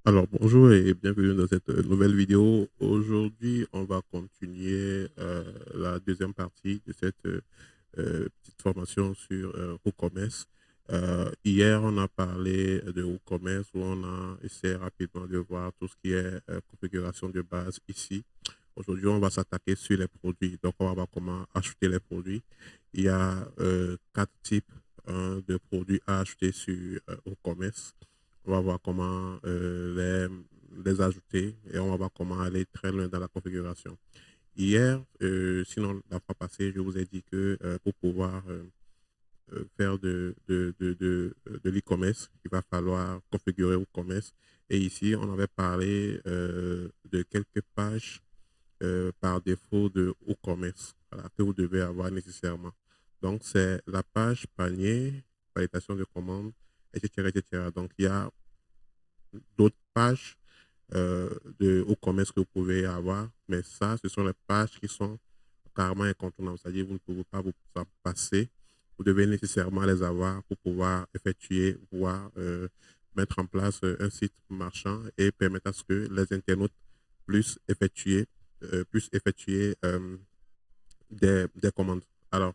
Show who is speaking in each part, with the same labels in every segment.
Speaker 1: Alors, bonjour et bienvenue dans cette nouvelle vidéo. Aujourd'hui, on va continuer la deuxième partie de cette petite formation sur WooCommerce. Hier, on a parlé de WooCommerce où on a essayé rapidement de voir tout ce qui est configuration de base ici. Aujourd'hui, on va s'attaquer sur les produits. Donc, on va voir comment acheter les produits. Il y a quatre types de produits à acheter sur WooCommerce. On va voir comment les ajouter et on va voir comment aller très loin dans la configuration. Hier, sinon la fois passée, je vous ai dit que pour pouvoir faire de l'e-commerce, il va falloir configurer WooCommerce. Et ici, on avait parlé de quelques pages par défaut de WooCommerce, voilà, que vous devez avoir nécessairement. Donc, c'est la page panier, validation de commande, etc., etc. Donc, il y a d'autres pages de e-commerce que vous pouvez avoir, mais ça, ce sont les pages qui sont carrément incontournables, c'est-à-dire vous ne pouvez pas vous en passer. Vous devez nécessairement les avoir pour pouvoir effectuer, voire mettre en place un site marchand et permettre à ce que les internautes puissent effectuer des commandes. Alors,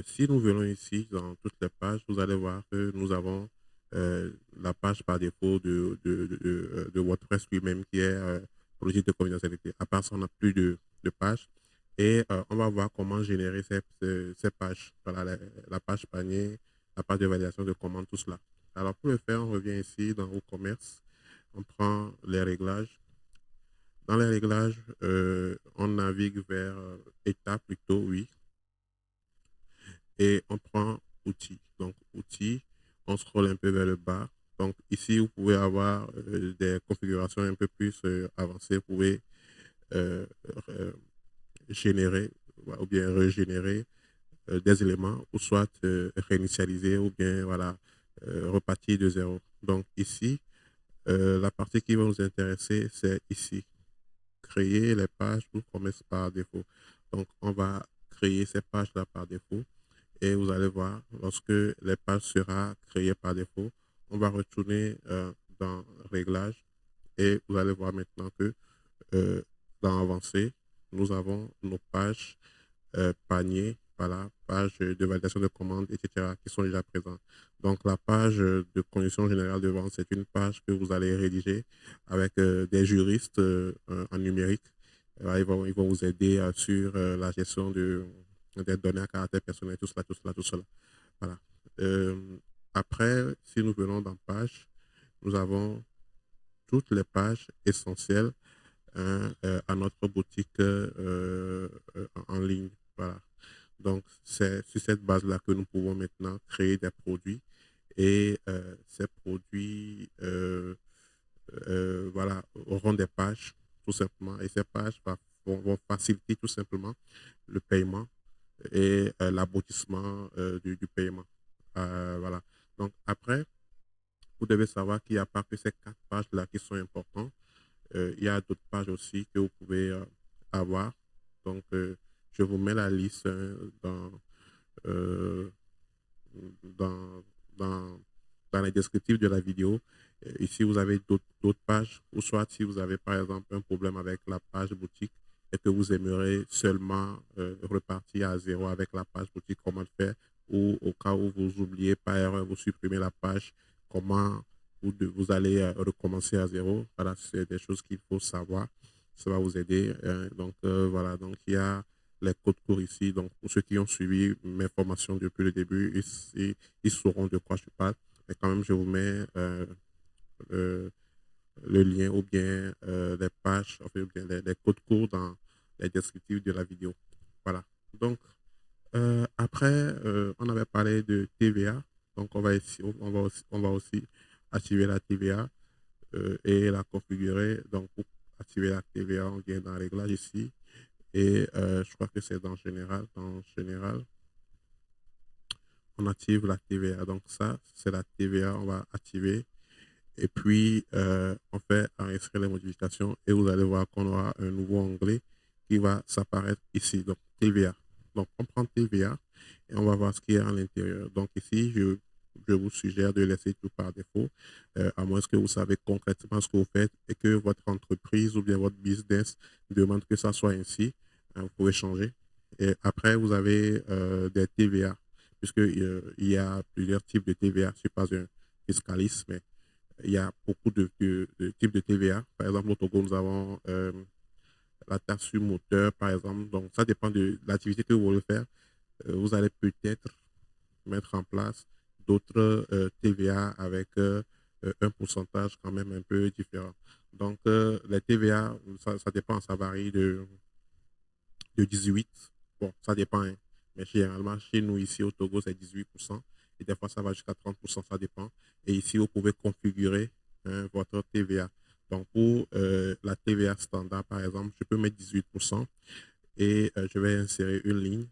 Speaker 1: si nous venons ici dans toutes les pages, vous allez voir que nous avons la page par défaut de WordPress lui-même qui est logique de confidentialité. À part ça, on n'a plus de pages. Et on va voir comment générer ces pages. Voilà, la page panier, la page de validation de commande, tout cela. Alors, pour le faire, on revient ici dans WooCommerce. On prend les réglages. Dans les réglages, on navigue vers état plutôt, oui, et on prend outils. Donc, outils, on scrolle un peu vers le bas. Donc, ici, vous pouvez avoir des configurations un peu plus avancées. Vous pouvez euh, euh, générer ou bien régénérer des éléments ou soit réinitialiser ou bien voilà, repartir de zéro. Donc, ici, la partie qui va nous intéresser, c'est ici. Créer les pages pour commencer par défaut. Donc, on va créer ces pages-là par défaut. Et vous allez voir, lorsque les pages sera créées par défaut, on va retourner dans Réglages et vous allez voir maintenant que euh, dans Avancé, nous avons nos pages panier, voilà, page de validation de commandes, etc., qui sont déjà présentes. Donc, la page de conditions générales de vente, c'est une page que vous allez rédiger avec des juristes en numérique. Ils vont vous aider sur la gestion des données à caractère personnel, tout cela, tout cela, tout cela. Voilà. Euh, Après, si nous venons dans page, nous avons toutes les pages essentielles hein, à notre boutique en ligne. Voilà. Donc, c'est sur cette base-là que nous pouvons maintenant créer des produits et ces produits voilà, auront des pages tout simplement et ces pages vont faciliter tout simplement le paiement et l'aboutissement du paiement. Voilà. Donc, après, vous devez savoir qu'il n'y a pas que ces quatre pages-là qui sont importantes. Il y a d'autres pages aussi que vous pouvez avoir. Donc, je vous mets la liste euh, dans, dans, dans les descriptifs de la vidéo. Ici, vous avez d'autres pages, ou soit si vous avez par exemple un problème avec la page boutique et que vous aimeriez seulement repartir à zéro avec la page boutique, comment le faire, ou au cas où vous oubliez par erreur, vous supprimez la page, comment vous allez recommencer à zéro. Voilà, c'est des choses qu'il faut savoir. Ça va vous aider. Hein. Donc, voilà, donc il y a les codes courts ici. Donc, pour ceux qui ont suivi mes formations depuis le début, ils sauront de quoi je parle. Mais quand même, je vous mets euh, le lien ou bien les pages, enfin, ou bien les codes courts dans les descriptifs de la vidéo. Voilà. Donc, après, on avait parlé de TVA. Donc, on va aussi activer la TVA et la configurer. Donc, pour activer la TVA, on vient dans Réglages ici. Et je crois que c'est dans Général. Dans Général, on active la TVA. Donc ça, c'est la TVA, on va activer. Et puis, on fait enregistrer les modifications et vous allez voir qu'on aura un nouveau onglet qui va s'apparaître ici. Donc, TVA. Donc, on prend TVA et on va voir ce qu'il y a à l'intérieur. Donc, ici, je vous suggère de laisser tout par défaut, à moins que vous savez concrètement ce que vous faites et que votre entreprise ou bien votre business demande que ça soit ainsi. Vous pouvez changer. Et après, vous avez des TVA, puisque il y a plusieurs types de TVA. Je ne suis pas un fiscaliste, mais il y a beaucoup de types de TVA. Par exemple, au Togo, nous avons la taxe sur moteur, par exemple. Donc, ça dépend de l'activité que vous voulez faire. Vous allez peut-être mettre en place d'autres TVA avec un pourcentage quand même un peu différent. Donc, les TVA, ça dépend, ça varie de 18. Bon, ça dépend, hein. Mais généralement, chez nous, ici au Togo, c'est 18%. Et des fois, ça va jusqu'à 30%, ça dépend. Et ici, vous pouvez configurer votre TVA. Donc, pour la TVA standard, par exemple, je peux mettre 18% et je vais insérer une ligne.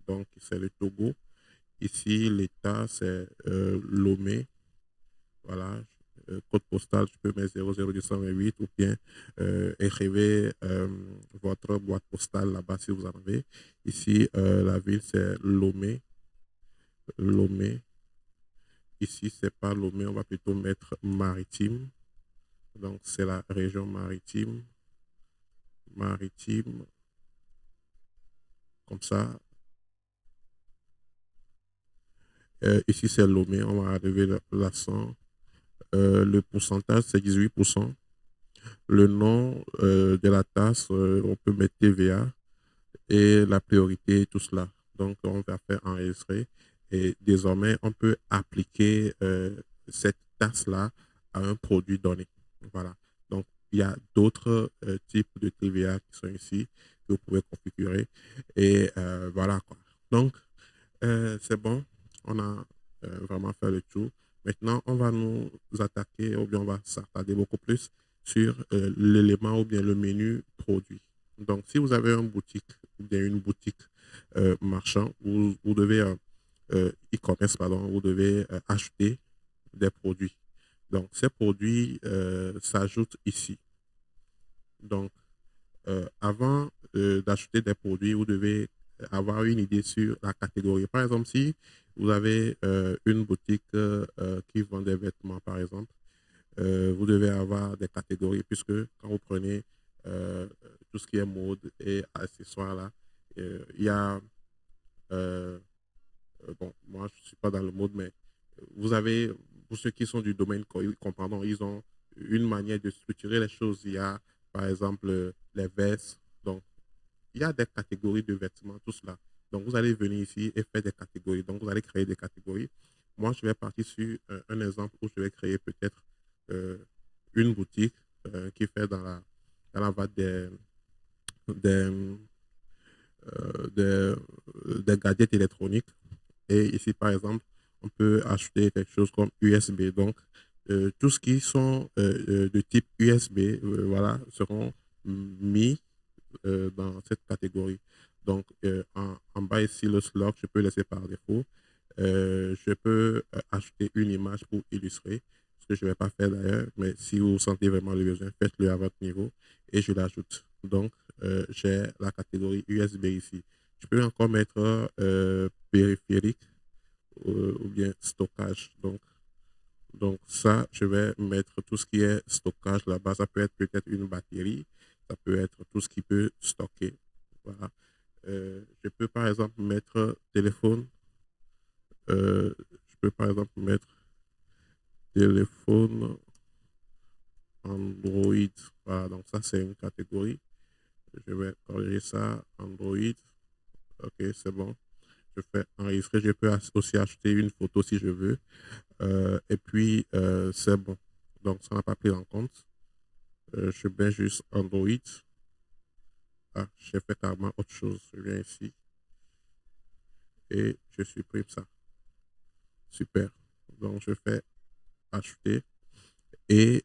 Speaker 1: Donc, c'est le Togo. Ici, l'État, c'est Lomé. Voilà. Code postal, je peux mettre 00228 ou bien écrivez votre boîte postale là-bas si vous en avez. Ici, la ville, c'est Lomé. Lomé. Ici, c'est pas Lomé, on va plutôt mettre maritime. Donc, c'est la région maritime. Maritime. Comme ça. Ici, c'est Lomé. On va enlever l'accent. Le pourcentage, c'est 18%. Le nom de la tasse, on peut mettre TVA et la priorité, tout cela. Donc, on va faire enregistrer et désormais, on peut appliquer cette tasse-là à un produit donné. Voilà. Donc, il y a d'autres types de TVA qui sont ici que vous pouvez configurer et voilà quoi. Donc, c'est bon. On a vraiment fait le tour. Maintenant, on va nous attaquer, ou bien on va s'attarder beaucoup plus sur l'élément ou bien le menu produit. Donc, si vous avez une boutique ou bien une boutique marchand, vous devez, e-commerce, pardon, vous devez acheter des produits. Donc, ces produits s'ajoutent ici. Donc, avant d'acheter des produits, vous devez avoir une idée sur la catégorie. Par exemple, si vous avez une boutique qui vend des vêtements, par exemple, vous devez avoir des catégories, puisque quand vous prenez euh, tout ce qui est mode et accessoires, là, il y a, euh, bon, moi je ne suis pas dans le mode, mais vous avez, pour ceux qui sont du domaine comprenant, ils ont une manière de structurer les choses. Il y a, par exemple, les vestes. Donc, il y a des catégories de vêtements, tout cela. Donc, vous allez venir ici et faire des catégories. Donc, vous allez créer des catégories. Moi, je vais partir sur un exemple où je vais créer peut-être euh, une boutique qui fait dans la vente des, des gadgets électroniques. Et ici, par exemple, on peut acheter quelque chose comme USB. Donc, tout ce qui sont de type USB, voilà, seront mis dans cette catégorie. Donc, en bas ici, le slot, je peux laisser par défaut. Je peux acheter une image pour illustrer, ce que je ne vais pas faire d'ailleurs, mais si vous sentez vraiment le besoin, faites-le à votre niveau et je l'ajoute. Donc, j'ai la catégorie USB ici. Je peux encore mettre périphérique ou bien stockage. Donc ça, je vais mettre tout ce qui est stockage là-bas. Ça peut être peut-être une batterie, ça peut être tout ce qui peut stocker. Voilà. Je peux par exemple mettre téléphone. Je peux par exemple mettre téléphone Android. Voilà, donc ça c'est une catégorie. Je vais corriger ça. Android. Ok, c'est bon. Je fais enregistrer. Je peux aussi acheter une photo si je veux. Et puis, c'est bon. Donc, ça n'a pas pris en compte. Je mets juste Android. Ah, j'ai fait carrément autre chose. Je viens ici et je supprime ça. Super. Donc, je fais acheter et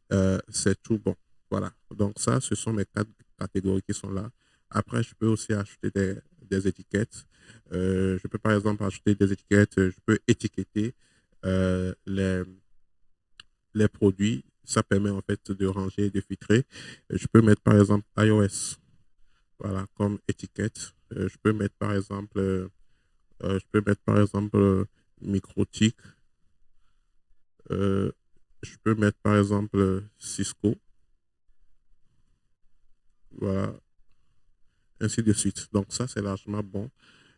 Speaker 1: c'est tout bon. Voilà. Donc, ça, ce sont mes quatre catégories qui sont là. Après, je peux aussi acheter des étiquettes. Je peux par exemple acheter des étiquettes. Je peux étiqueter les produits. Ça permet en fait de ranger et de filtrer. Je peux mettre par exemple iOS, voilà, comme étiquette. Je peux mettre par exemple, je peux mettre par exemple Microtik. Euh, je peux mettre par exemple Cisco, voilà, ainsi de suite. Donc ça, c'est largement bon.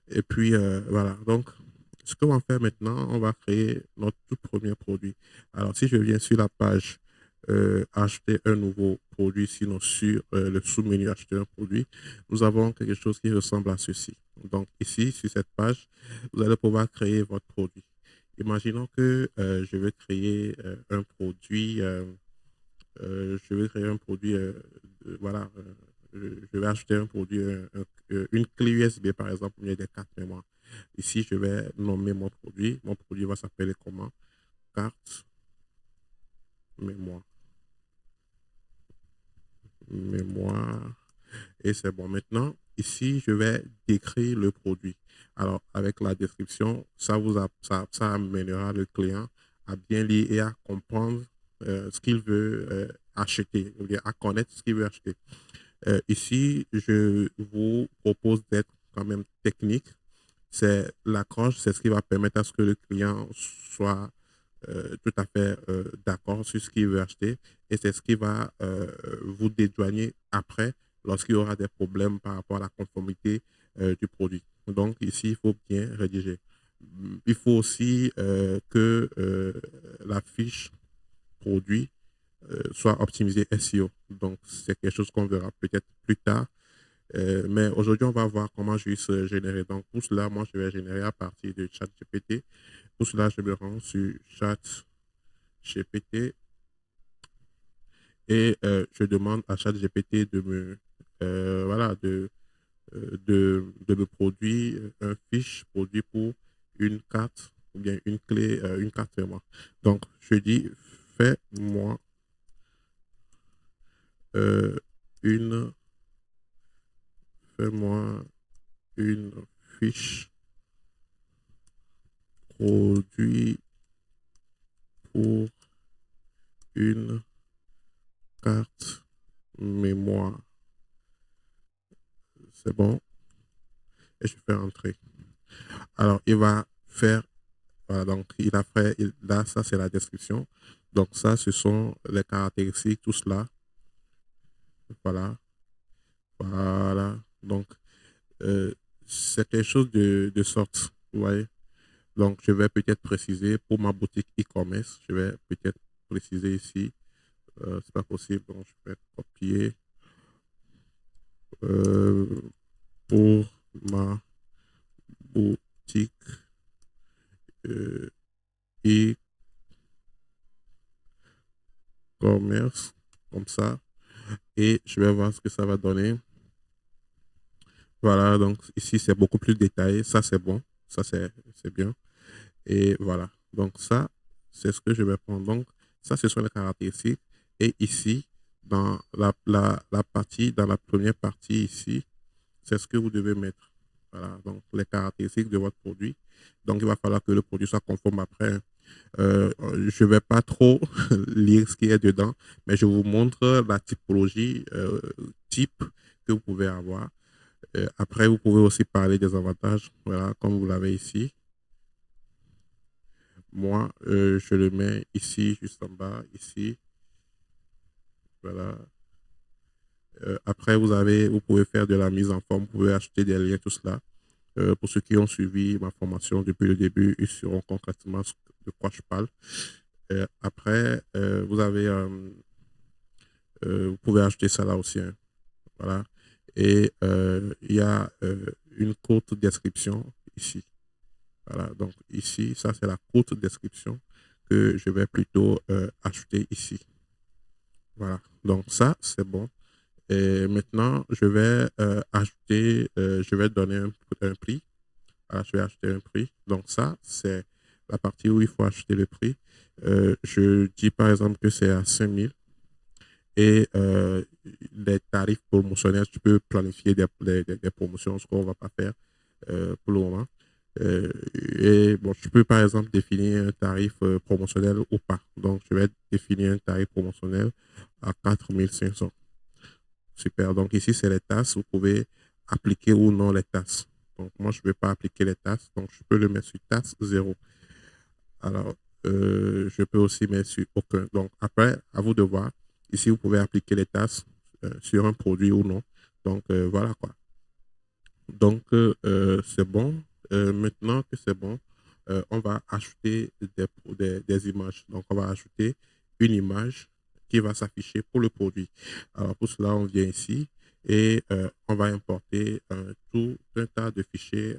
Speaker 1: Et puis voilà, donc ce qu'on va faire maintenant, on va créer notre tout premier produit. Alors si je viens sur la page acheter un nouveau produit, sinon sur le sous-menu acheter un produit, nous avons quelque chose qui ressemble à ceci. Donc ici, sur cette page, vous allez pouvoir créer votre produit. Imaginons que je veux créer un produit je vais créer un produit, voilà, je vais acheter un produit, une clé USB par exemple, il y a des cartes mémoire. Ici, je vais nommer mon produit. Mon produit va s'appeler comment? Carte mémoire. Mémoire. Et c'est bon. Maintenant, ici, je vais décrire le produit. Alors, avec la description, ça amènera le client à bien lire et à comprendre ce qu'il veut acheter, ou bien à connaître ce qu'il veut acheter. Ici, je vous propose d'être quand même technique. C'est l'accroche, c'est ce qui va permettre à ce que le client soit tout à fait d'accord sur ce qu'il veut acheter et c'est ce qui va vous dédouaner après lorsqu'il y aura des problèmes par rapport à la conformité du produit. Donc ici, il faut bien rédiger. Il faut aussi que la fiche produit soit optimisée SEO. Donc c'est quelque chose qu'on verra peut-être plus tard. Mais aujourd'hui, on va voir comment juste générer. Donc pour cela, moi, je vais générer à partir de ChatGPT. Pour cela, je me rends sur ChatGPT et je demande à ChatGPT de me, voilà, de me produire un fiche produit pour une carte ou bien une clé, une carte mémoire. Donc, je dis, fais-moi euh, une, fais-moi une fiche produit pour une carte mémoire. C'est bon. Et je fais entrer. Alors, il va faire, voilà, donc il a fait, là, ça c'est la description. Donc, ça, ce sont les caractéristiques, tout cela. Voilà, voilà. Donc, euh, c'est quelque chose de sorte, vous voyez. Donc, je vais peut-être préciser pour ma boutique e-commerce, je vais peut-être préciser ici. C'est pas possible, donc je vais copier euh, pour ma boutique euh, e-commerce, comme ça. Et je vais voir ce que ça va donner. Voilà, donc ici c'est beaucoup plus détaillé. Ça c'est bon, ça c'est bien. Et voilà, donc ça c'est ce que je vais prendre. Donc ça ce sont les caractéristiques. Et ici, dans la partie, dans la première partie ici, c'est ce que vous devez mettre. Voilà, donc les caractéristiques de votre produit. Donc il va falloir que le produit soit conforme après. Je ne vais pas trop lire ce qui est dedans, mais je vous montre la typologie type que vous pouvez avoir. Après, vous pouvez aussi parler des avantages, voilà, comme vous l'avez ici. Moi, je le mets ici, juste en bas, ici. Voilà. Après, vous pouvez faire de la mise en forme, vous pouvez acheter des liens, tout cela. Pour ceux qui ont suivi ma formation depuis le début, ils sauront concrètement de quoi je parle. Après, vous pouvez acheter ça là aussi, hein. Voilà. Et il y a une courte description ici. Voilà, donc ici, ça c'est la courte description que je vais plutôt ajouter ici. Voilà, donc ça c'est bon. Et maintenant, je vais ajouter, je vais donner un prix. Voilà, je vais acheter un prix. Donc ça, c'est la partie où il faut acheter le prix. Je dis par exemple que c'est à 5 000 et les tarifs promotionnels, tu peux planifier des promotions, ce qu'on ne va pas faire pour le moment. Euh, et bon, tu peux par exemple définir un tarif promotionnel ou pas. Donc, je vais définir un tarif promotionnel à 4 500. Super. Donc, ici, c'est les tasses. Vous pouvez appliquer ou non les tasses. Donc, moi, je ne vais pas appliquer les tasses. Donc, je peux le mettre sur tasse 0. Alors, je peux aussi mettre sur aucun. Donc, après, à vous de voir. Ici, vous pouvez appliquer les tasses sur un produit ou non. Donc, voilà quoi. Donc, c'est bon. Maintenant que c'est bon, on va ajouter des images. Donc, on va ajouter une image qui va s'afficher pour le produit. Alors, pour cela, on vient ici et on va importer tout un tas de fichiers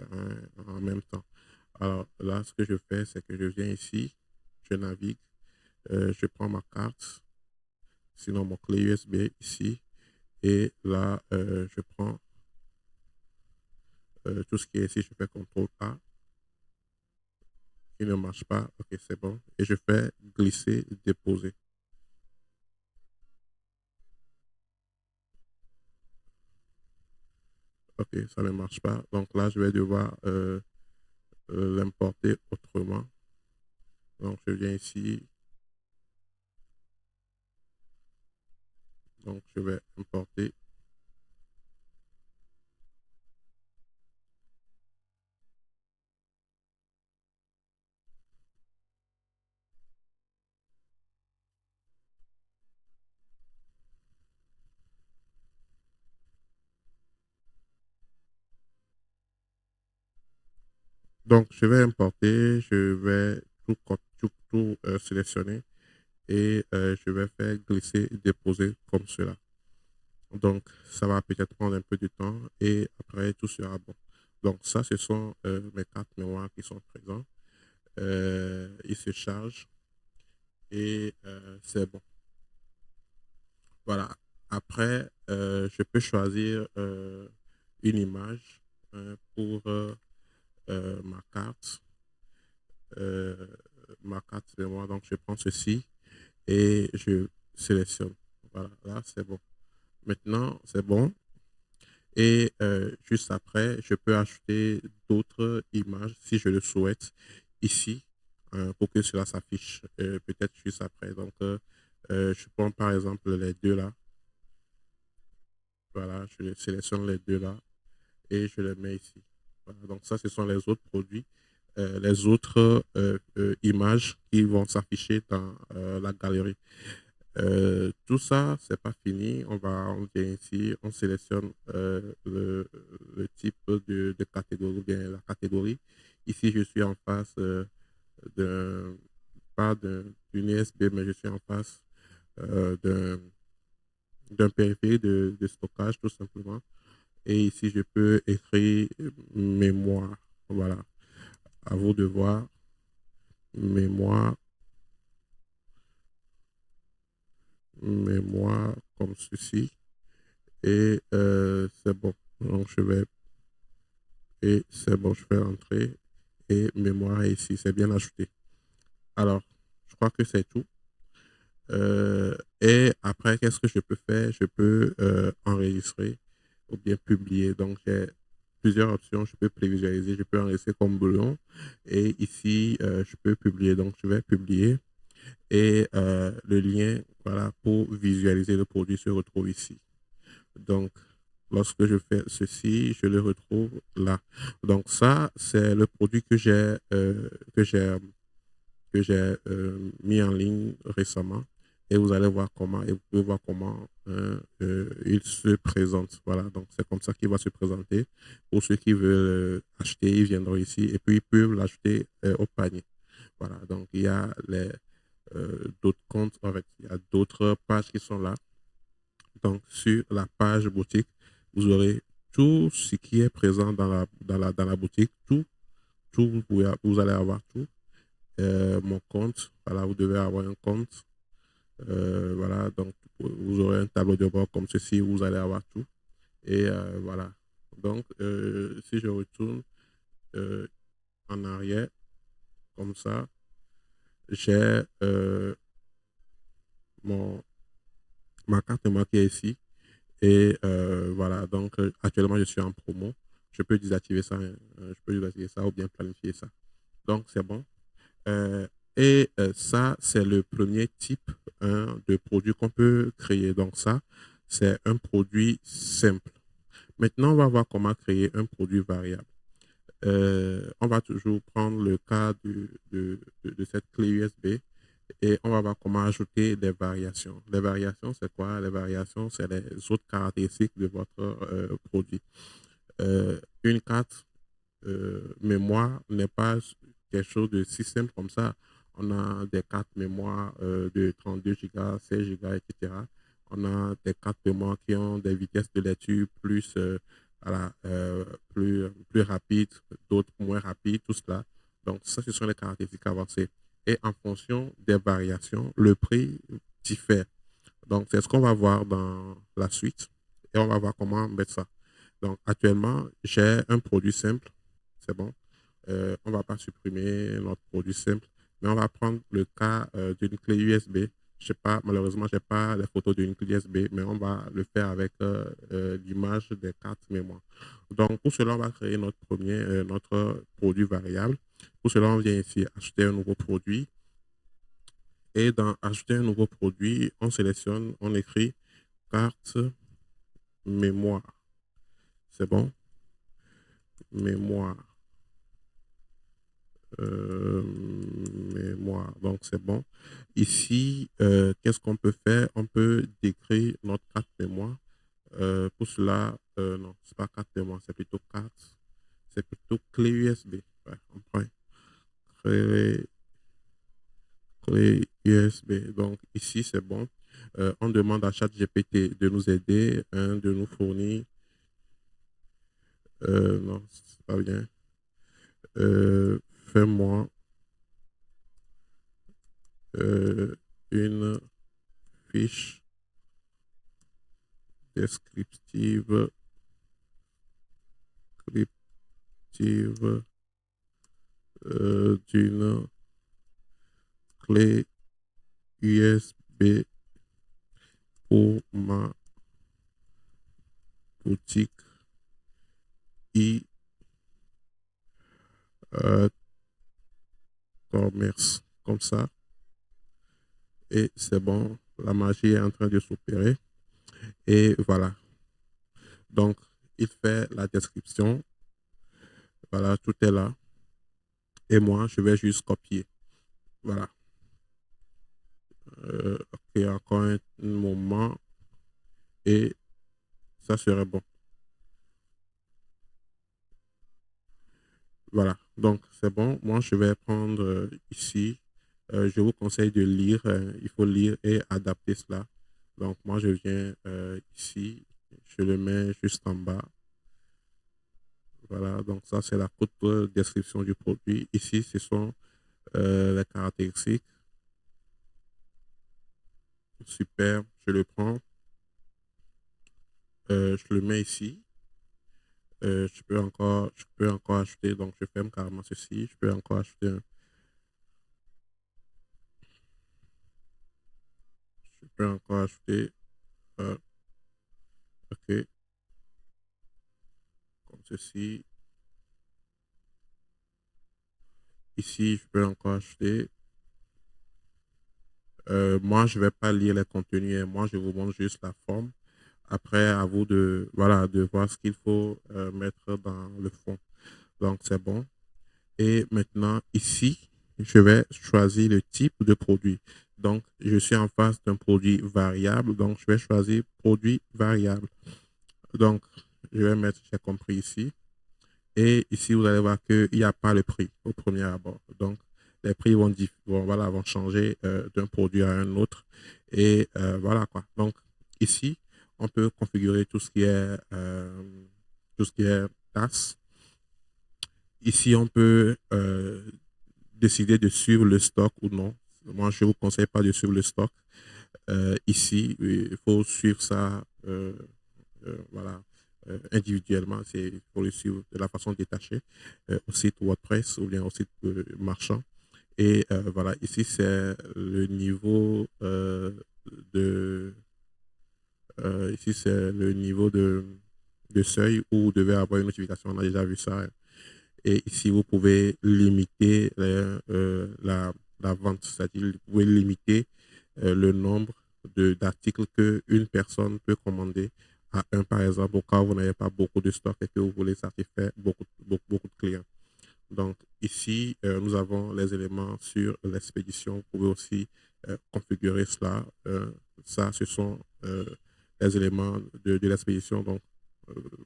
Speaker 1: en même temps. Alors, là, ce que je fais, c'est que je viens ici, je navigue, je prends ma carte, sinon mon clé USB ici, et là, je prends tout ce qui est ici, je fais CTRL A, qui ne marche pas, ok, c'est bon, et je fais glisser, déposer. Ok, ça ne marche pas, donc là, je vais devoir l'importer autrement. Donc, je viens ici, donc je vais importer. Donc, je vais importer, je vais tout sélectionner et je vais faire glisser, déposer comme cela. Donc, ça va peut-être prendre un peu de temps et après, tout sera bon. Donc, ça, ce sont mes cartes mémoire qui sont présentes. Ils se chargent et c'est bon. Voilà. Après, je peux choisir une image pour ma carte. euh, Ma carte mémoire. Donc, je prends ceci et je sélectionne. Voilà, là, c'est bon. Maintenant, c'est bon. Et juste après, je peux ajouter d'autres images si je le souhaite ici pour que cela s'affiche peut-être juste après. Donc, je prends par exemple les deux là. Voilà, je sélectionne les deux là et je les mets ici. Voilà, donc, ça, ce sont les autres produits, les autres images qui vont s'afficher dans la galerie. Tout ça, c'est pas fini. On vient ici, on sélectionne le type de catégorie, ou bien la catégorie. Ici, je suis en face d'un, pas d'une USB, mais je suis en face d'un périphérique de stockage, tout simplement. Et ici, je peux écrire mémoire. Voilà. À vous de voir. Mémoire, mémoire comme ceci. Et c'est bon. Donc, je vais et c'est bon, je fais entrer et mémoire ici, c'est bien ajouté. Alors, je crois que c'est tout. Et après, qu'est-ce que je peux faire? Je peux enregistrer ou bien publier. Donc, j'ai plusieurs options. Je peux prévisualiser, je peux enregistrer comme bouillon. Et ici, je peux publier. Donc, je vais publier. Et le lien, voilà, pour visualiser le produit se retrouve ici. Donc, lorsque je fais ceci, je le retrouve là. Donc, ça, c'est le produit que j'ai mis en ligne récemment. Et vous allez voir comment, et vous pouvez voir comment il se présente. Voilà, donc c'est comme ça qu'il va se présenter. Pour ceux qui veulent acheter, ils viendront ici et puis ils peuvent l'acheter au panier. Voilà, donc il y a d'autres comptes, en fait, il y a d'autres pages qui sont là. Donc, sur la page boutique, vous aurez tout ce qui est présent dans la boutique, tout, vous allez avoir tout. Mon compte, voilà, vous devez avoir un compte. Voilà, donc vous aurez un tableau de bord comme ceci, vous allez avoir tout. Et voilà. Donc, si je retourne euh, en arrière, comme ça, j'ai mon, ma carte de qui est ici. Et voilà, donc actuellement, je suis en promo. Je peux désactiver ça, hein, je peux désactiver ça ou bien planifier ça. Donc, c'est bon. Euh, et ça, c'est le premier type hein, de produit qu'on peut créer. Donc, ça, c'est un produit simple. Maintenant, on va voir comment créer un produit variable. On va toujours prendre le cas de cette clé USB et on va voir comment ajouter des variations. Les variations, c'est quoi? Les variations, c'est les autres caractéristiques de votre produit. Une carte mémoire n'est pas quelque chose de si simple comme ça. On a des cartes mémoire de 32 gigas, 16 gigas, etc. On a des cartes mémoire qui ont des vitesses de lecture plus, voilà, plus rapides, d'autres moins rapides, tout cela. Donc, ça, ce sont les caractéristiques avancées. Et en fonction des variations, le prix diffère. Donc, c'est ce qu'on va voir dans la suite et on va voir comment mettre ça. Donc, actuellement, j'ai un produit simple. C'est bon. On ne va pas supprimer notre produit simple, mais on va prendre le cas d'une clé USB. Je sais pas, malheureusement, je n'ai pas les photos d'une clé USB, mais on va le faire avec l'image des cartes mémoire. Donc, pour cela, on va créer notre produit variable. Pour cela, on vient ici acheter un nouveau produit. Et dans ajouter un nouveau produit, on sélectionne, on écrit carte mémoire. C'est bon? Mémoire. Mémoire. Donc, c'est bon. Ici, qu'est-ce qu'on peut faire? On peut décrire notre carte mémoire. Pour cela, non, c'est pas carte mémoire, c'est plutôt carte. C'est plutôt clé USB. Ouais, on prend clé, clé USB. Donc, ici, c'est bon. On demande à ChatGPT de nous aider, hein, de nous fournir. Non, c'est pas bien. Fais-moi une fiche descriptive descriptive, d'une clé USB pour ma boutique e-commerce. Comme ça. Et c'est bon. La magie est en train de s'opérer. Et voilà. Donc, il fait la description. Voilà, tout est là. Et moi, je vais juste copier. Voilà. Ok, encore un moment. Et ça serait bon. Voilà. Donc, c'est bon. Moi, je vais prendre ici. Je vous conseille de lire. Il faut lire et adapter cela. Donc, moi, je viens ici. Je le mets juste en bas. Voilà. Donc, ça, c'est la courte description du produit. Ici, ce sont les caractéristiques. Super. Je le prends. Je le mets ici. Je peux encore acheter, donc je ferme carrément ceci. Je peux encore acheter je peux encore acheter, ok, comme ceci. Ici, je peux encore acheter. Moi, je vais pas lire les contenus, hein. Moi, je vous montre juste la forme. Après, à vous de, voilà, de voir ce qu'il faut mettre dans le fond. Donc, c'est bon. Et maintenant, ici, je vais choisir le type de produit. Donc, je suis en face d'un produit variable. Donc, je vais choisir produit variable. Donc, je vais mettre, j'ai compris ici. Et ici, vous allez voir qu'il n'y a pas le prix au premier abord. Donc, les prix voilà, vont changer d'un produit à un autre. Et voilà quoi. Donc, ici, on peut configurer tout ce qui est tasse. Ici, on peut décider de suivre le stock ou non. Moi, je ne vous conseille pas de suivre le stock. Ici, il faut suivre ça voilà, individuellement, c'est pour le suivre de la façon détachée au site WordPress ou bien au site marchand. Et voilà, ici, c'est le niveau de ici, c'est le niveau de seuil où vous devez avoir une notification. On a déjà vu ça. Et ici, vous pouvez limiter la vente, c'est-à-dire vous pouvez limiter le nombre d'articles qu'une personne peut commander à 1 par exemple, au cas où vous n'avez pas beaucoup de stock et que vous voulez satisfaire beaucoup de clients. Donc ici, nous avons les éléments sur l'expédition. Vous pouvez aussi configurer cela. Ça, ce sont les éléments de l'expédition. Donc,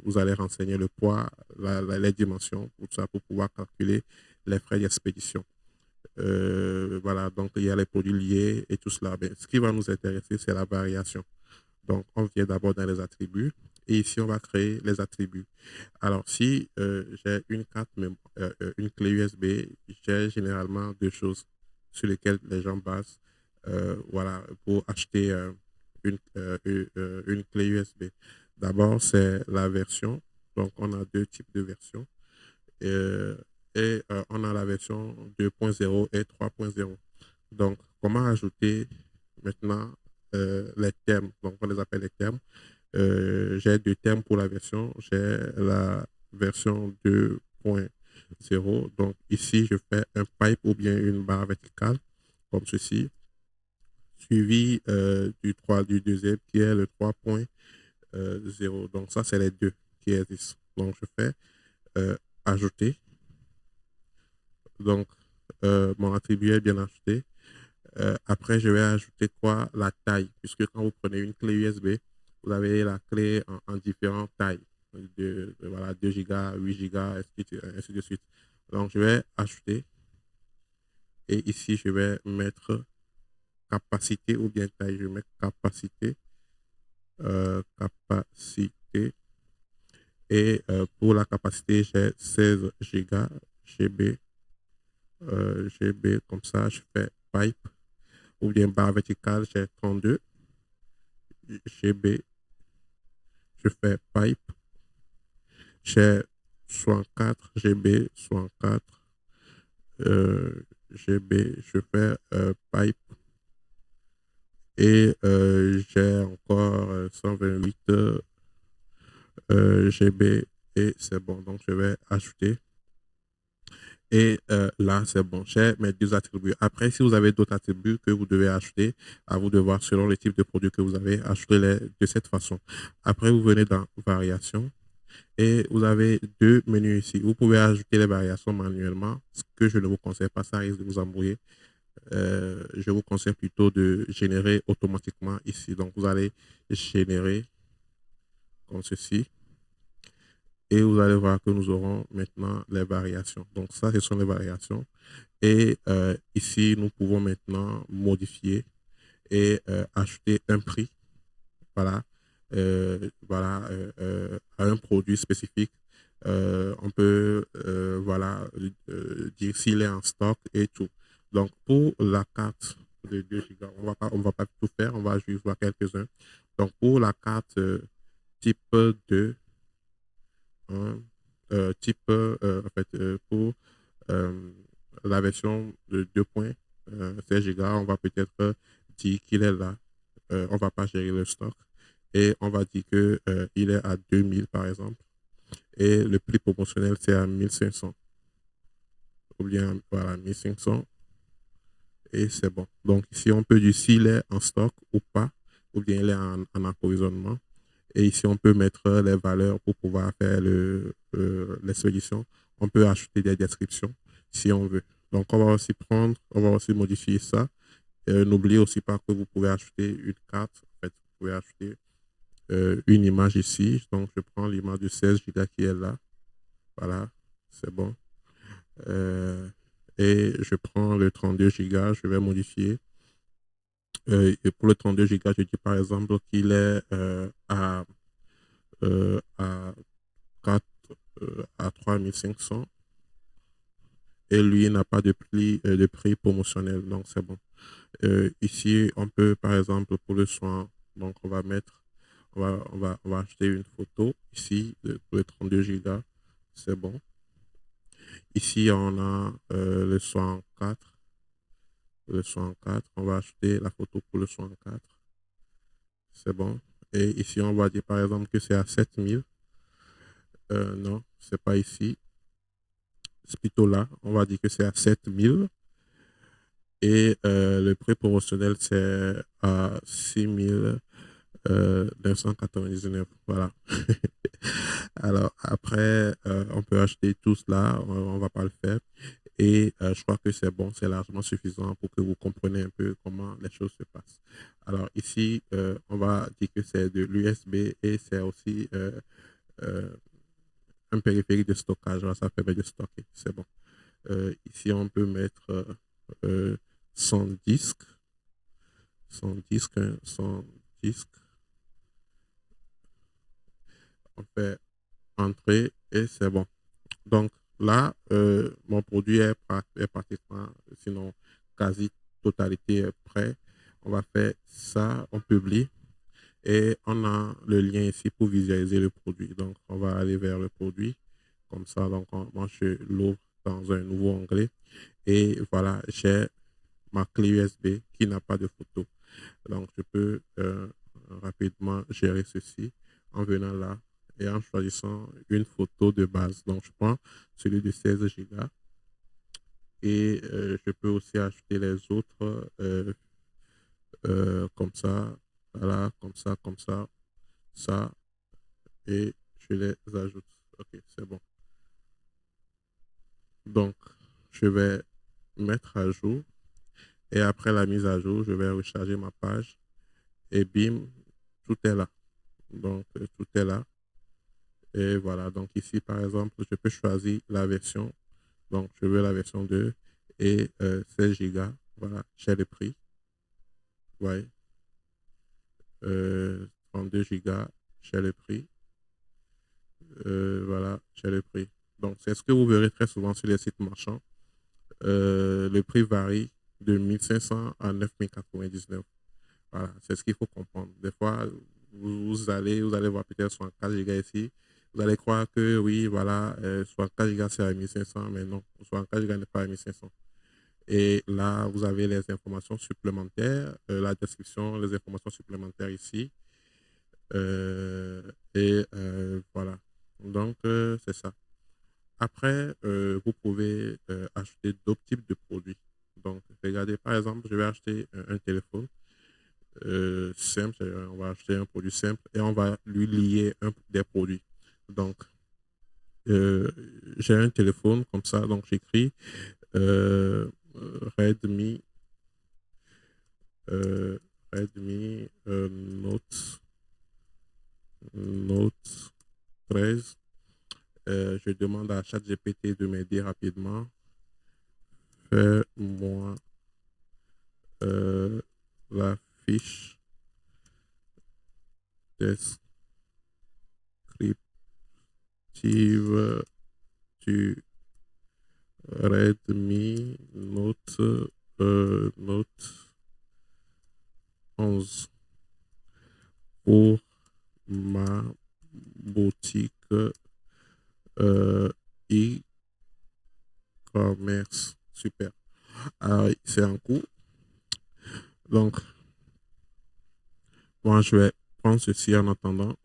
Speaker 1: vous allez renseigner le poids, les dimensions, tout ça pour pouvoir calculer les frais d'expédition. Voilà, donc il y a les produits liés et tout cela. Mais ce qui va nous intéresser, c'est la variation. Donc, on vient d'abord dans les attributs et ici, on va créer les attributs. Alors, si j'ai une carte, une clé USB, j'ai généralement deux choses sur lesquelles les gens basent voilà, pour acheter une clé USB. D'abord, c'est la version. Donc, on a deux types de versions. Euh, on a la version 2.0 et 3.0. Donc, comment ajouter maintenant les termes? Donc, on les appelle les termes. J'ai deux termes pour la version. J'ai la version 2.0. Donc, ici, je fais un pipe ou bien une barre verticale, comme ceci, suivi du deuxième qui est le 3.0. Donc, ça, c'est les deux qui existent. Donc, je fais ajouter. Donc, mon attribut est bien ajouté. Après, je vais ajouter quoi? La taille, puisque quand vous prenez une clé USB, vous avez la clé en différentes tailles, voilà, 2 gigas, 8 gigas, ainsi de suite. Donc, je vais ajouter et ici, je vais mettre capacité ou bien taille. Je mets capacité, capacité. Et pour la capacité, j'ai 16 gigas, GB, GB, comme ça, je fais pipe ou bien barre verticale, j'ai 32 GB, je fais pipe, j'ai 64 GB, 64 GB, je fais pipe et j'ai encore 128 GB et c'est bon. Donc je vais ajouter. Et là, c'est bon. J'ai mes deux attributs. Après, si vous avez d'autres attributs que vous devez ajouter, à vous de voir selon le type de produit que vous avez, ajoutez-les de cette façon. Après, vous venez dans variation et vous avez deux menus ici. Vous pouvez ajouter les variations manuellement, ce que je ne vous conseille pas, ça risque de vous embrouiller. Je vous conseille plutôt de générer automatiquement ici. Donc, vous allez générer comme ceci. Et vous allez voir que nous aurons maintenant les variations. Donc ça, ce sont les variations. Et ici, nous pouvons maintenant modifier et acheter un prix. Voilà. Voilà, à un produit spécifique. On peut voilà, dire s'il est en stock et tout. Donc pour la carte de 2 gigas, on va pas tout faire, on va juste voir quelques-uns. Donc pour la carte type 2, hein, type en fait, pour euh, la version de 2.16 gigas, on va peut-être dire qu'il est là. On va pas gérer le stock et on va dire que il est à 2000 par exemple et le prix promotionnel c'est à 1500 ou bien voilà 1500 et c'est bon. Donc ici on peut dire s'il est en stock ou pas ou bien il est en approvisionnement. Et ici, on peut mettre les valeurs pour pouvoir faire l'expédition. On peut ajouter des descriptions si on veut. Donc, on va aussi modifier ça. N'oubliez aussi pas que vous pouvez ajouter une carte. En fait, vous pouvez ajouter une image ici. Donc, je prends l'image de 16 Go qui est là. Voilà, c'est bon. Et je prends le 32 Go, je vais modifier. Et pour le 32 Go, je dis par exemple qu'il est à 4 à 3500 et lui n'a pas de prix promotionnel, donc c'est bon. Ici, on peut par exemple pour le soin, donc on va mettre, on va acheter une photo ici pour les 32 Go, c'est bon. Ici, on a le 64, on va acheter la photo pour le 64, c'est bon. Et ici, on va dire par exemple que c'est à 7000. Non, c'est pas ici. C'est plutôt là. On va dire que c'est à 7000. Et le prix promotionnel, c'est à 6000. 999. Voilà. Alors, après, on peut acheter tout cela. On va pas le faire. Et je crois que c'est bon, c'est largement suffisant pour que vous compreniez un peu comment les choses se passent. Alors ici, on va dire que c'est de l'USB et c'est aussi euh, un périphérique de stockage. Alors, ça permet de stocker. C'est bon. Ici, on peut mettre euh, 100 disques, 100 disques, hein, 100 disques. On fait entrer et c'est bon. Donc là, mon produit est pratiquement, sinon quasi totalité est prêt. On va faire ça, on publie et on a le lien ici pour visualiser le produit. Donc on va aller vers le produit comme ça. Donc moi je l'ouvre dans un nouveau onglet et voilà, j'ai ma clé USB qui n'a pas de photo. Donc je peux rapidement gérer ceci en venant là et en choisissant une photo de base. Donc, je prends celui de 16 gigas et je peux aussi ajouter les autres comme ça, voilà, comme ça, et je les ajoute. Ok, c'est bon. Donc, je vais mettre à jour et après la mise à jour, je vais recharger ma page et bim, tout est là. Donc, tout est là. Et voilà, donc ici, par exemple, je peux choisir la version. Donc, je veux la version 2 et 16 gigas. Voilà, j'ai le prix. Ouais. 32 gigas, j'ai le prix. Voilà, j'ai le prix. Donc, c'est ce que vous verrez très souvent sur les sites marchands. Le prix varie de 1500 à 9099. Voilà, c'est ce qu'il faut comprendre. Des fois, vous allez voir peut-être 64 gigas ici. Vous allez croire que oui, voilà, 64 gigas c'est à 1500, mais non, 64 gigas n'est pas à 1500. Et là, vous avez les informations supplémentaires, la description, les informations supplémentaires ici. Voilà. Donc, c'est ça. Après, vous pouvez acheter d'autres types de produits. Donc, regardez, par exemple, je vais acheter un téléphone simple. On va acheter un produit simple et on va lui lier des produits. Donc, euh, j'ai un téléphone comme ça. Donc, j'écris euh, Redmi euh, Redmi Note 13. Je demande à ChatGPT de m'aider rapidement. Fais-moi la fiche descriptive du Redmi Note 11 pour ma boutique euh, e-commerce. Super. Alors, c'est en cours. Donc, moi, je vais prendre ceci en attendant.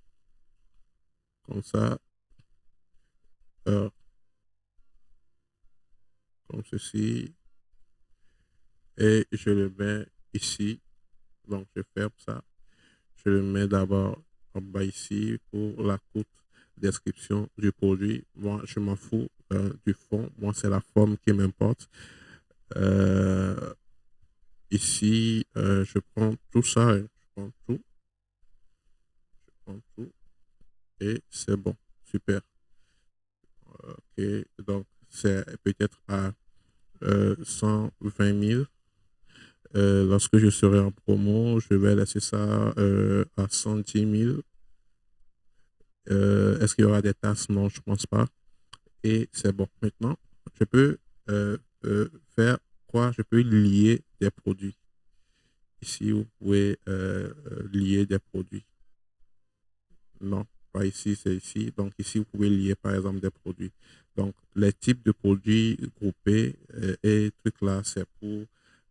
Speaker 1: Comme ça, euh, comme ceci. Et je le mets ici. Donc, je ferme ça. Je le mets d'abord en bas ici pour la courte description du produit. Moi, je m'en fous du fond. Moi, c'est la forme qui m'importe. Euh, Ici, je prends tout ça. Hein. Je prends tout et c'est bon. Super. Ok, donc c'est peut-être à 120 000. Lorsque je serai en promo, je vais laisser ça à 110 000. Est-ce qu'il y aura des tasses? Non, je ne pense pas. Et c'est bon. Maintenant, je peux faire quoi? Je peux lier des produits. Ici, vous pouvez lier des produits. Non, pas ici, c'est ici. Donc ici, vous pouvez lier par exemple des produits. Donc les types de produits groupés et trucs là, c'est pour,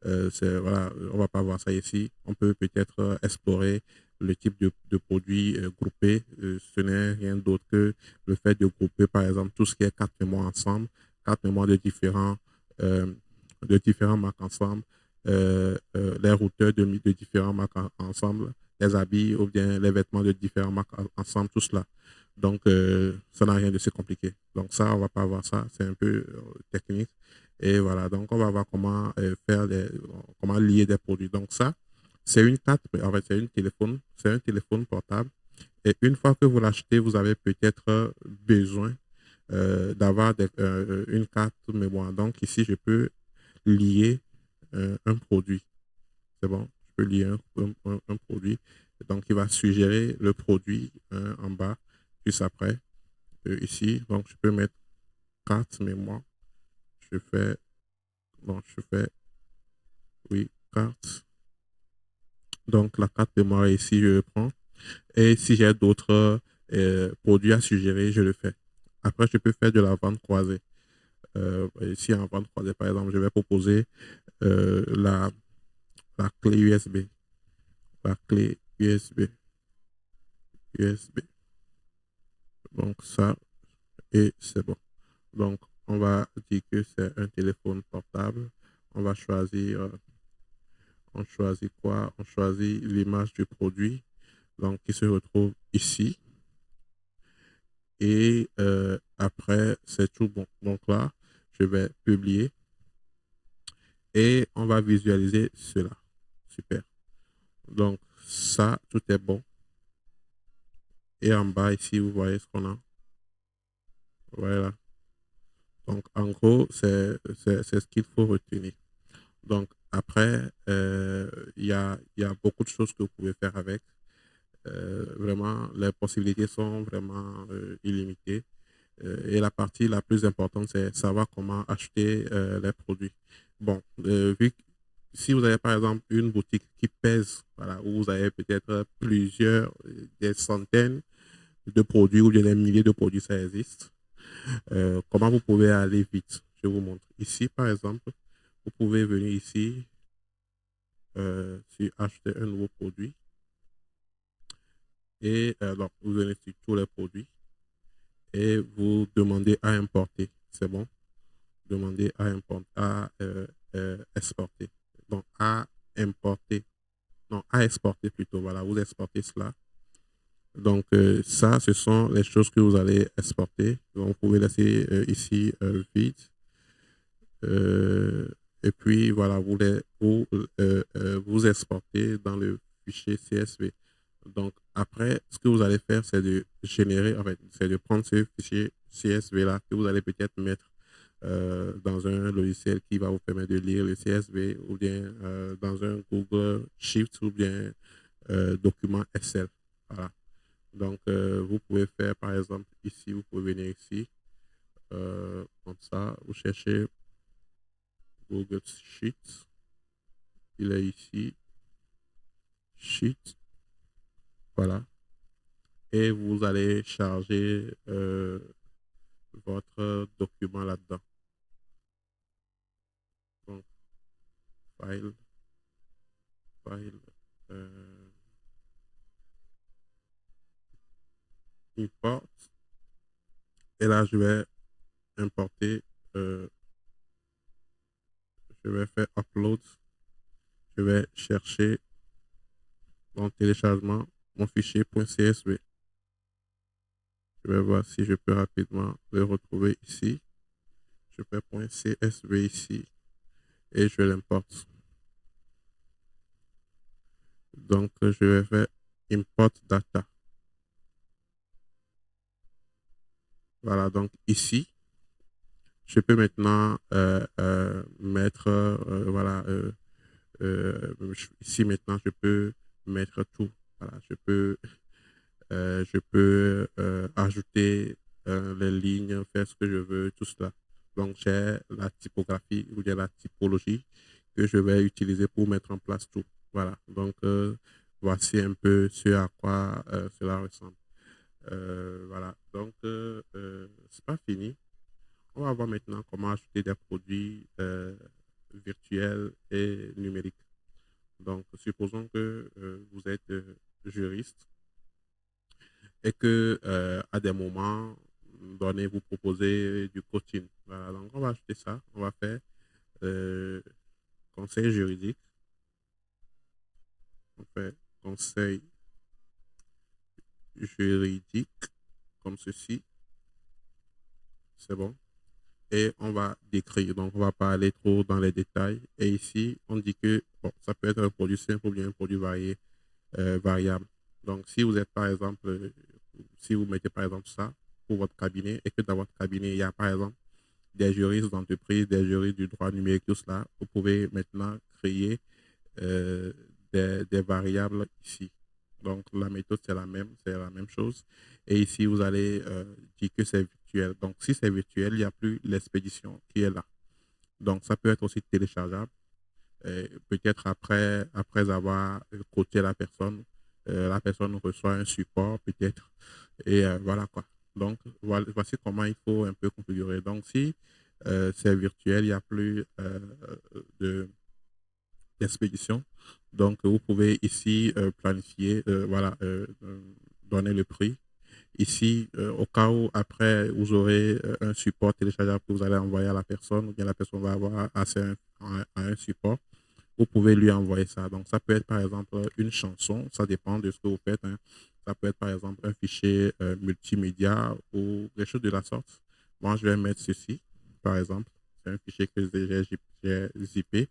Speaker 1: voilà, on va pas voir ça ici. On peut peut-être explorer le type de produits groupés. Ce n'est rien d'autre que le fait de grouper par exemple tout ce qui est quatre mémoires ensemble, quatre mémoires euh, de différents marques ensemble, les routeurs de différents marques ensemble les habits ou bien les vêtements de différentes marques ensemble, tout cela. Donc, ça n'a rien de si compliqué. Donc, ça, on va pas voir ça. C'est un peu technique. Et voilà. Donc, on va voir comment comment lier des produits. Donc, ça, c'est une carte. En fait, c'est un téléphone portable. Et une fois que vous l'achetez, vous avez peut-être besoin d'avoir une carte mémoire. Donc, ici, je peux lier un produit. C'est bon, je peux lier un produit. Donc, il va suggérer le produit en bas, juste après, ici. Donc, je peux mettre carte mémoire. Je fais, bon, je fais, oui, carte. Donc, la carte mémoire est ici, je le prends. Et si j'ai d'autres produits à suggérer, je le fais. Après, je peux faire de la vente croisée. Ici, en vente croisée, par exemple, je vais proposer euh, la, la clé USB. La clé USB. USB. Donc, ça, et c'est bon. Donc, on va dire que c'est un téléphone portable. On va choisir, on choisit quoi? On choisit l'image du produit, donc qui se retrouve ici. Et après, c'est tout bon. Donc là, je vais publier et on va visualiser cela. Super. Donc, ça, tout est bon. Et en bas, ici, vous voyez ce qu'on a. Voilà. Donc, en gros, c'est ce qu'il faut retenir. Donc, après, il y a beaucoup de choses que vous pouvez faire avec. Vraiment, les possibilités sont vraiment illimitées. Et la partie la plus importante, c'est savoir comment acheter les produits. Bon, si vous avez par exemple une boutique qui pèse, voilà, où vous avez peut-être plusieurs, des centaines de produits ou bien des milliers de produits, ça existe. Comment vous pouvez aller vite? Je vous montre. Ici, par exemple, vous pouvez venir ici sur acheter un nouveau produit et donc vous venez sur tous les produits et vous demandez à importer. C'est bon? Demandez à importer, à exporter. Donc à importer, non, à exporter plutôt. Voilà, vous exportez cela. Donc ça, ce sont les choses que vous allez exporter. Donc, vous pouvez laisser ici vide. Euh, et puis voilà, vous exportez dans le fichier CSV. Donc après, ce que vous allez faire, c'est de générer, en fait, c'est de prendre ce fichier CSV là que vous allez peut-être mettre dans un logiciel qui va vous permettre de lire le CSV ou bien dans un Google Sheet ou bien document Excel. Voilà. Donc vous pouvez faire par exemple ici, vous pouvez venir ici, comme ça, vous cherchez Google Sheet. Il est ici. Sheet. Voilà. Et vous allez charger votre document là-dedans. Donc, file, file, euh, import. Et là, je vais importer, euh, je vais faire upload. Je vais chercher mon téléchargement, mon fichier .csv. Je vais voir si je peux rapidement le retrouver ici. Je fais .csv ici et je l'importe. Donc, je vais faire import data. Voilà, donc ici, je peux maintenant mettre, voilà, ici maintenant, je peux mettre tout. Voilà, je peux ajouter les lignes, faire ce que je veux, tout cela. Donc, j'ai la typographie ou bien la typologie que je vais utiliser pour mettre en place tout. Voilà, donc voici un peu ce à quoi cela ressemble. Voilà, donc c'est pas fini. On va voir maintenant comment ajouter des produits virtuels et numériques. Donc, supposons que vous êtes juriste et que à des moments donnés, vous proposez du coaching. Voilà, donc on va ajouter ça. On va faire euh, conseil juridique. On fait conseil juridique comme ceci. C'est bon. Et on va décrire. Donc, on va pas aller trop dans les détails. Et ici, on dit que bon, ça peut être un produit simple ou bien un produit variable. Donc, si vous êtes par exemple, si vous mettez par exemple ça pour votre cabinet et que dans votre cabinet, il y a par exemple des juristes d'entreprise, des juristes du droit numérique, tout cela, vous pouvez maintenant créer euh, des variables ici. Donc, la méthode, c'est la même chose. Et ici, vous allez dire que c'est virtuel. Donc, si c'est virtuel, il n'y a plus l'expédition qui est là. Donc, ça peut être aussi téléchargeable. Peut-être après avoir coaché la personne reçoit un support, peut-être. Et voilà quoi. Donc, voici comment il faut un peu configurer. Donc, si c'est virtuel, il n'y a plus de d'expédition. Donc, vous pouvez ici planifier, donner le prix. Ici, au cas où après vous aurez un support téléchargeable que vous allez envoyer à la personne, ou bien la personne va avoir accès à un support, vous pouvez lui envoyer ça. Donc, ça peut être par exemple une chanson, ça dépend de ce que vous faites, hein. Ça peut être par exemple un fichier multimédia ou quelque chose de la sorte. Moi, je vais mettre ceci, par exemple. C'est un fichier que j'ai zippé.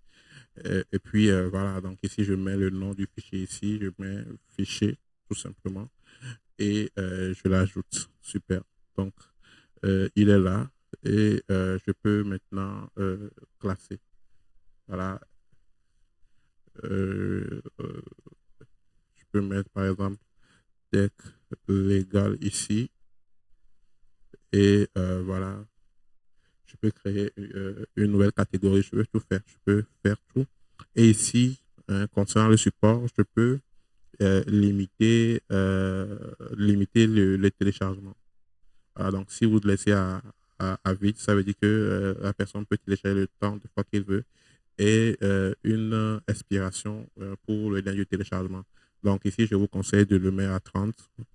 Speaker 1: Et puis, voilà, donc ici, je mets le nom du fichier ici, je mets fichier, tout simplement, et je l'ajoute. Super. Donc, il est là et je peux maintenant classer. Voilà. Euh, je peux mettre, par exemple, tech légal ici et voilà, je peux créer une nouvelle catégorie, je peux tout faire, je peux faire tout. Et ici, concernant le support, je peux limiter le téléchargement. Voilà, donc, si vous le laissez à vide, ça veut dire que la personne peut télécharger le temps de fois qu'il veut et une expiration pour le dernier téléchargement. Donc, ici, je vous conseille de le mettre à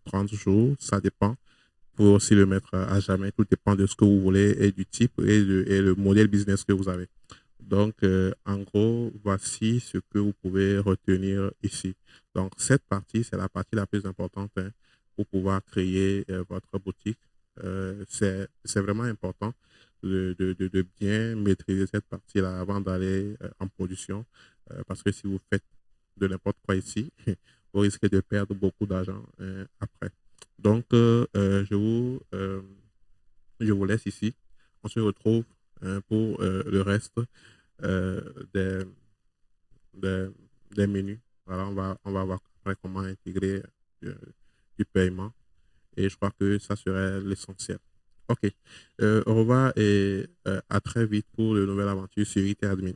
Speaker 1: 30 jours, ça dépend. Vous pouvez aussi le mettre à jamais, tout dépend de ce que vous voulez et du type et le modèle business que vous avez. Donc, en gros, voici ce que vous pouvez retenir ici. Donc, cette partie, c'est la partie la plus importante hein, pour pouvoir créer votre boutique. C'est vraiment important de bien maîtriser cette partie-là avant d'aller en production. Parce que si vous faites de n'importe quoi ici, vous risquez de perdre beaucoup d'argent après. Donc, je vous laisse ici. On se retrouve pour le reste euh, des, des, des menus. Voilà, on va voir après comment intégrer euh, du paiement. Et je crois que ça serait l'essentiel. OK. Au revoir et à très vite pour le nouvel aventure sur IT Admin.